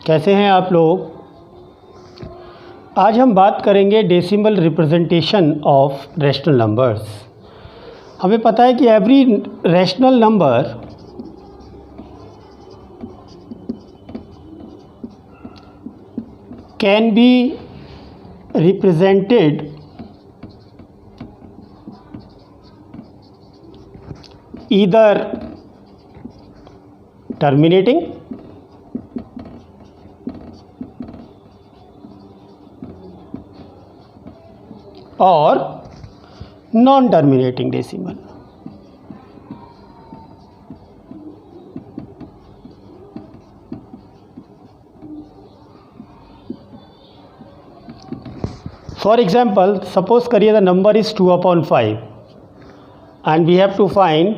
कैसे हैं आप लोग। आज हम बात करेंगे decimal representation of rational numbers. हमें पता है कि every rational number can be represented either terminating और non terminating decimal. For example, suppose करिए the number is 2/5 and we have to find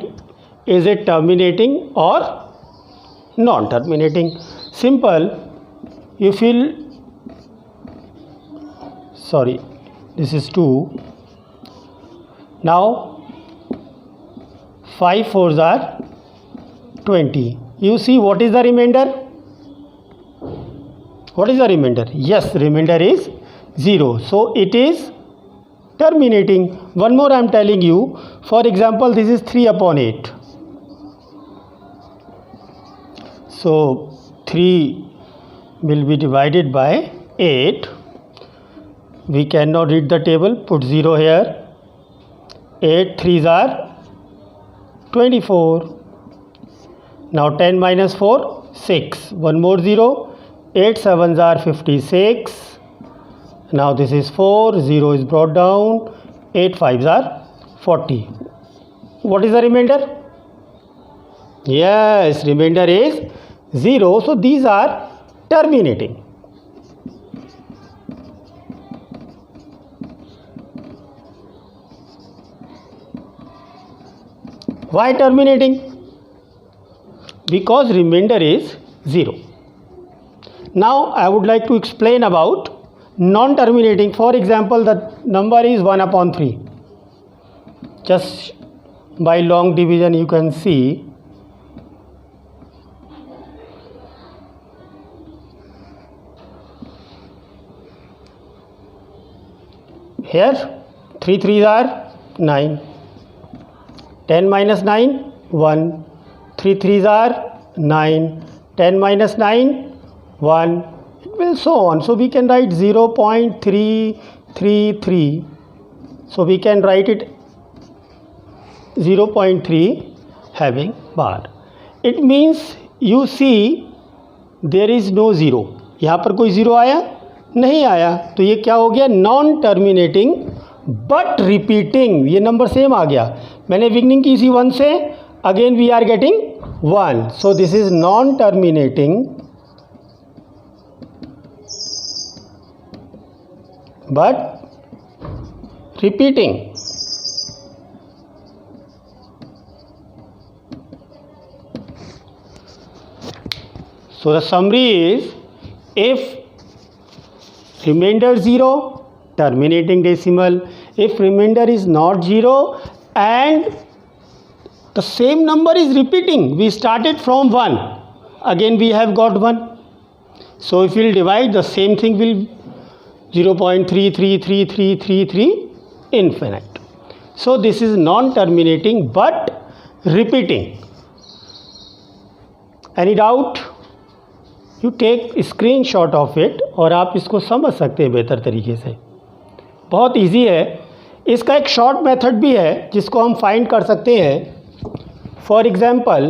is it terminating or non terminating. Simple, you feel, sorry, this is 2. Now 5 4s are 20. You see what is the remainder? What is the remainder? Yes, remainder is 0. So it is terminating. One more I am telling you. For example, this is 3/8. So 3 will be divided by 8. We cannot read the table. Put 0 here. 8 3s are 24. Now 10 minus 4, 6. One more 0. 8 7s are 56. Now this is 4, 0 is brought down, 8 5s are 40. What is the remainder? Yes, remainder is 0. So these are terminating. Why terminating? Because remainder is 0. Now I would like to explain about non-terminating. For example, the number is 1/3. Just by long division you can see here 3 3s are 9. 10 minus 9 1. 3 3s are 9. 10 minus 9 1. Will so on. So we can write 0.333. So we can write it 0.3 having bar. It means you see there is no 0. यहाँ पर कोई 0 आया नहीं आया, तो ये क्या हो गया? Non terminating but repeating. ये नंबर सेम आ गया. मैंने बिगनिंग की इसी 1 से, again we are getting 1. So this is non terminating but repeating. So the summary is, if remainder 0, terminating decimal. If remainder is not 0 and the same number is repeating, we started from 1, again we have got 1. So if we will divide, the same thing will 0.33333 infinite. So this is non-terminating but repeating. Any doubt? You take screenshot of it और आप इसको समझ सकते हैं बेहतर तरीके से. बहुत इजी है. इसका एक शॉर्ट मेथड भी है जिसको हम फाइंड कर सकते हैं. फॉर एग्जाम्पल,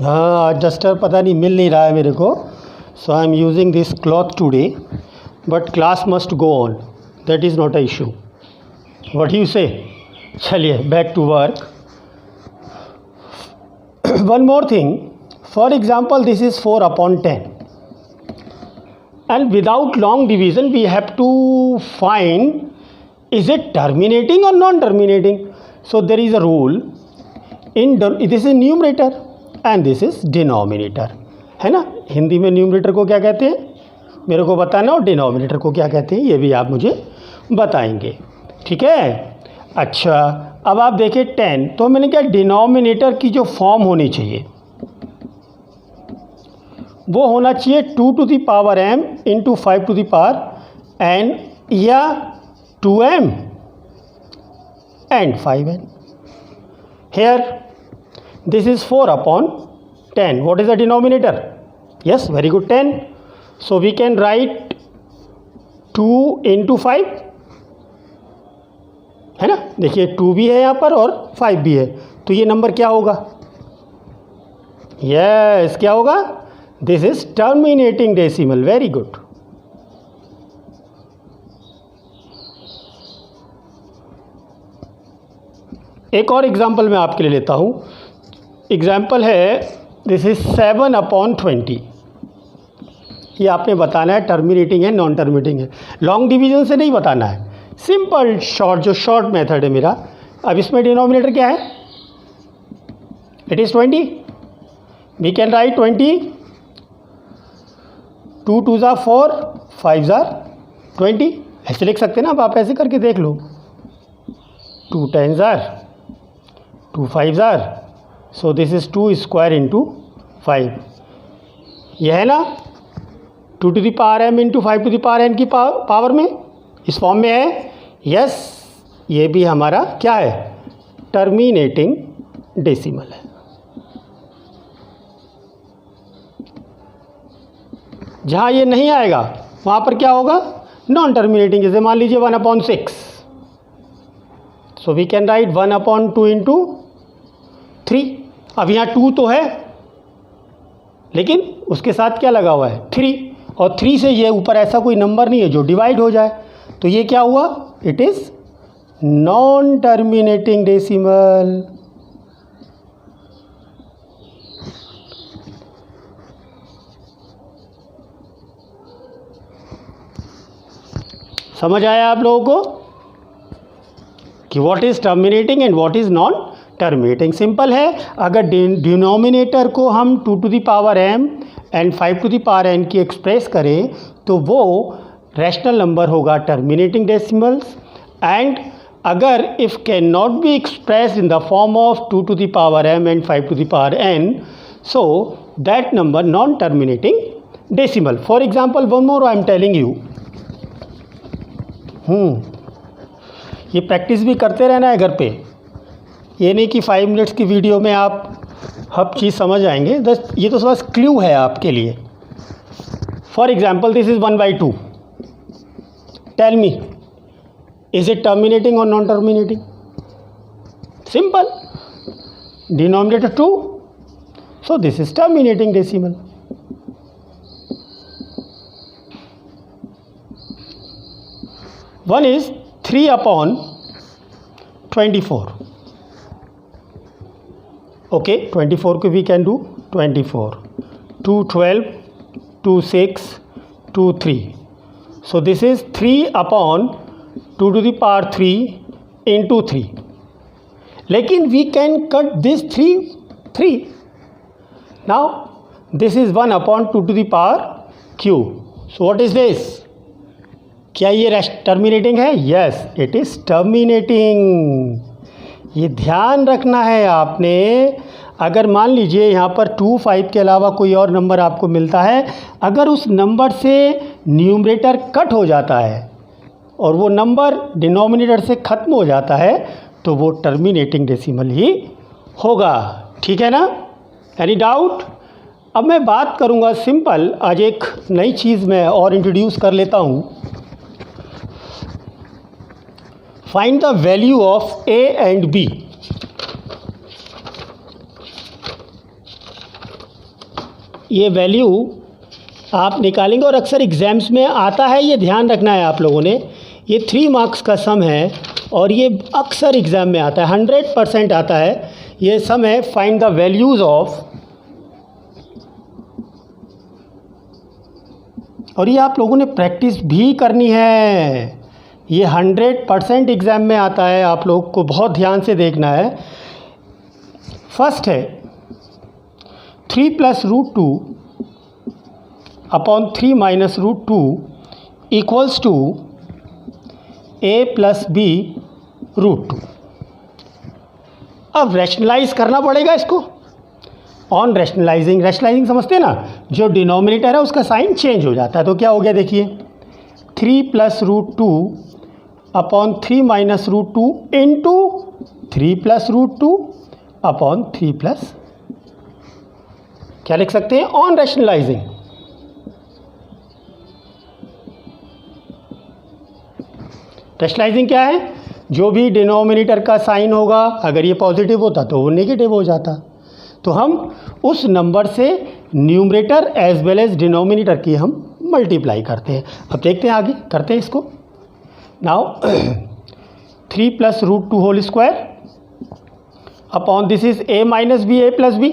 हाँ, डस्टर पता नहीं मिल नहीं रहा है मेरे को. So I am using this cloth today, but class must go on. That is not a issue. What you say? चलिए back to work. One more thing. For example, this is 4/10 and without long division we have to find is it terminating or non-terminating. So there is a rule in this is numerator and this is denominator, है ना. हिंदी में numerator को क्या कहते हैं मेरे को बताना, और डिनोमिनेटर को क्या कहते हैं ये भी आप मुझे बताएंगे. ठीक है. अच्छा, अब आप देखें 10, तो मैंने क्या डिनोमिनेटर की जो फॉर्म होनी चाहिए वो होना चाहिए 2 to the power m into 5 to the power n या 2m and 5n. Here this is 4 upon 10. What is the denominator? Yes, very good, 10. So we can write 2 into 5, है ना. देखिए 2 भी है यहाँ पर और 5 भी है, तो ये नंबर क्या होगा? यस, क्या होगा? This is terminating decimal. Very good. एक और एग्जाम्पल मैं आपके लिए लेता हूँ. एग्जाम्पल है दिस इज 7 अपॉन 20. ये आपने बताना है टर्मिनेटिंग है नॉन टर्मिनेटिंग है. लॉन्ग डिवीजन से नहीं बताना है, सिंपल शॉर्ट, जो शॉर्ट मेथड है मेरा. अब इसमें डिनोमिनेटर क्या है? It is 20. We can write 20. 2 2 ज़ा 4, 5 ज़ा 20. ऐसे लिख सकते हैं ना. अब आप ऐसे करके देख लो. 2 10 ज़ा 2 5 ज़ा. So this is 2 square into 5. यह है ना 2 to the power m into 5 to the power n की पावर में इस फॉर्म में है. यस, ये भी हमारा क्या है? टर्मिनेटिंग डेसिमल है. जहाँ ये नहीं आएगा वहाँ पर क्या होगा? Non terminating. जैसे मान लीजिए 1/6. So we can write 1/2 into 3. अब यहाँ 2 तो है, लेकिन उसके साथ क्या लगा हुआ है? 3. और 3 से ये ऊपर ऐसा कोई नंबर नहीं है जो डिवाइड हो जाए, तो ये क्या हुआ? It is non terminating decimal. समझ आया आप लोगों को कि what is terminating and what is non terminating? Simple है. अगर डिनोमिनेटर को हम 2 to the power m and 5 to the power n की एक्सप्रेस करें तो वो रैशनल नंबर होगा टर्मिनेटिंग डेसिमल्स. एंड अगर if can not be express in the form of 2 to the power m and 5 to the power n, so that number non terminating decimal. For example one more I am telling you. ये practice भी करते रहना है घर पे. ये नहीं कि 5 मिनट्स की वीडियो में आप हर चीज़ समझ आएंगे. ये तो बस क्लू है आपके लिए. For example this is 1/2. Tell me, is it terminating और non terminating? Simple. Denominator 2, so this is terminating decimal. One is 3 upon 24. Okay, 24 को we can do 24. 2 12, 2 6, 2 3. So this is 3 upon 2 to the power 3 into 3. लेकिन we can cut this 3. Now this is 1 upon 2 to the power q. So what is this? क्या ये terminating है? Yes, it is terminating. ये ध्यान रखना है आपने. अगर मान लीजिए यहाँ पर 2 5 के अलावा कोई और नंबर आपको मिलता है, अगर उस नंबर से न्यूमरेटर कट हो जाता है और वो नंबर डिनोमिनेटर से ख़त्म हो जाता है तो वो टर्मिनेटिंग डेसिमल ही होगा. ठीक है ना? Any doubt? अब मैं बात करूँगा सिंपल. आज एक नई चीज़ मैं और इंट्रोड्यूस कर लेता हूँ. Find the value of a and b. ये वैल्यू आप निकालेंगे और अक्सर एग्ज़ाम्स में आता है, ये ध्यान रखना है आप लोगों ने. ये 3 मार्क्स का सम है और ये अक्सर एग्ज़ाम में आता है, 100% आता है. ये सम है फाइंड द वैल्यूज़ ऑफ, और ये आप लोगों ने प्रैक्टिस भी करनी है. ये 100% एग्ज़ाम में आता है, आप लोग को बहुत ध्यान से देखना है. फर्स्ट है 3 + √2 upon 3 - √2 equals to a + b √2. अब रैशनलाइज करना पड़ेगा इसको। ऑन रैशनलाइजिंग, रैशनलाइजिंग समझते हैं ना, जो डिनोमिनेटर है उसका साइन चेंज हो जाता है। तो क्या हो गया देखिए, 3 + √2 अपॉन 3 - √2 इंटू 3 + √2 अपॉन 3 प्लस, क्या लिख सकते हैं, ऑन रैशनलाइजिंग। रैशनलाइजिंग क्या है, जो भी डिनोमिनेटर का साइन होगा, अगर ये पॉजिटिव होता तो वो नेगेटिव हो जाता, तो हम उस नंबर से numerator as well as denominator की हम मल्टीप्लाई करते हैं। अब देखते हैं आगे, करते हैं इसको। Now 3 + √2 whole square upon this is a - b a + b।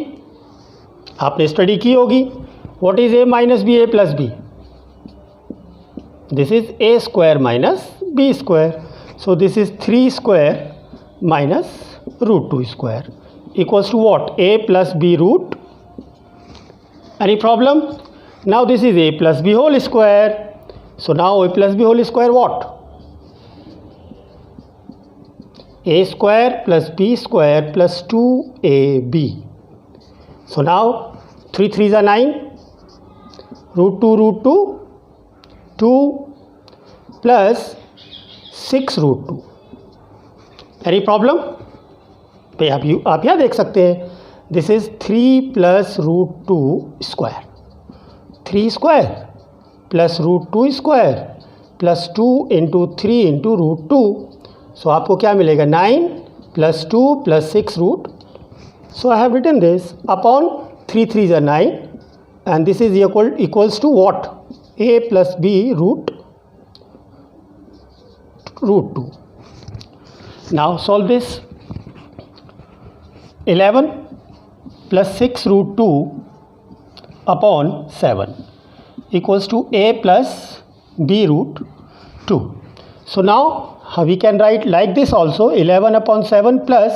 आपने स्टडी की होगी, what is a - b a + b, this is a square minus b square. So this is 3 square minus √2 square equals to what, a + b root, any problem? Now this is a + b whole square. So now a + b whole square what, a square + b square + 2ab. So now 3 3s are 9, √2 2 plus 6 √2. Any problem? भाई आप यहाँ देख सकते हैं, this is 3 + √2 square, 3 square plus √2 square plus 2 × 3 × √2। So आपको क्या मिलेगा, 9 + 2 + 6 root. So I have written this upon 3 3s are 9 and this is equals to what, a + b √2. Now solve this. 11 + 6 √2 upon 7 equals to a + b √2. So now we can write like this also, 11 upon 7 plus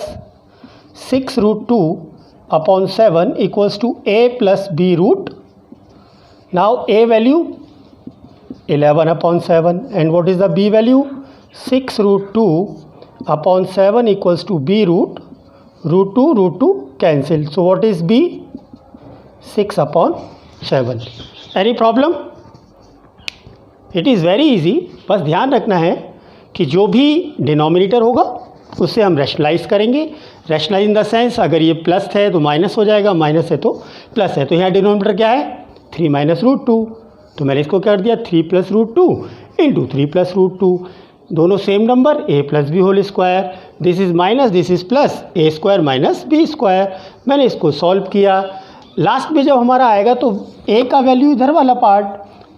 6 √2 upon 7 equals to a + b root. Now a value 11 upon 7 and what is the b value, 6 √2 upon 7 equals to b root. √2 cancel. So what is b, 6 upon 7. Any problem? It is very easy. बस ध्यान रखना है कि जो भी denominator होगा उससे हम रैशनलाइज करेंगे। रैशनलाइज इन द सेंस, अगर ये प्लस है तो माइनस हो जाएगा, माइनस है तो प्लस है। तो यहाँ डिनोमिनेटर क्या है, 3 - √2, तो मैंने इसको कर दिया 3 + √2 इंटू 3 + √2। दोनों same number, a + b whole square, this is minus this is plus, a square minus b square. मैंने इसको सॉल्व किया। लास्ट में जब हमारा आएगा तो a का वैल्यू इधर वाला पार्ट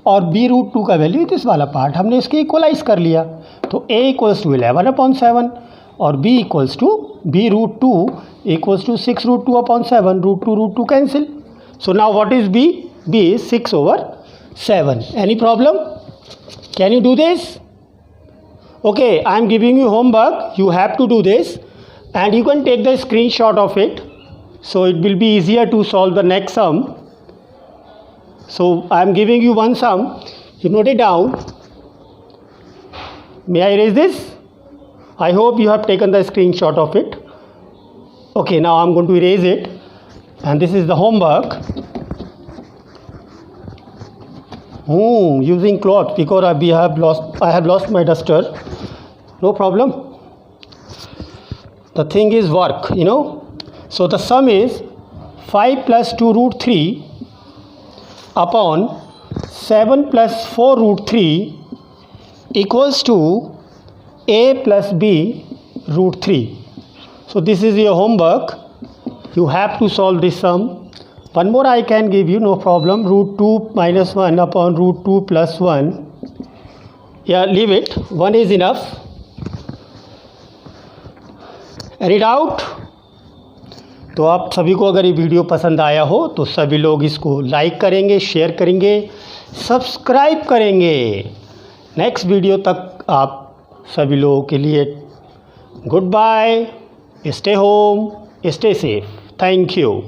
और b √2 का वैल्यू इस वाला पार्ट, हमने इसके इक्वलाइज कर लिया। तो a = 11 upon 7 और b = b √2 = 6 √2 upon 7, √2 cancel. So now what is b, b is 6/7. Any problem? Can you do this? Okay, I am giving you homework, you have to do this and you can take the screenshot of it, so it will be easier to solve the next sum. So I am giving you one sum, you note it down. May I erase this? I hope you have taken the screenshot of it. Okay, now I am going to erase it and this is the homework. Using cloth because I have lost my duster. No problem. The thing is work, you know. So the sum is 5 + 2 √3 upon 7 + 4 √3 equals to a + b √3. So this is your homework. You have to solve this sum. One more I can give you, no problem. √2 - 1 upon √2 + 1. Yeah, leave it. 1 is enough. Any doubt? तो आप सभी को अगर ये video पसंद आया हो तो सभी लोग इसको लाइक करेंगे, शेयर करेंगे, सब्सक्राइब करेंगे। नेक्स्ट वीडियो तक आप सभी लोगों के लिए good bye, stay home, stay safe, thank you.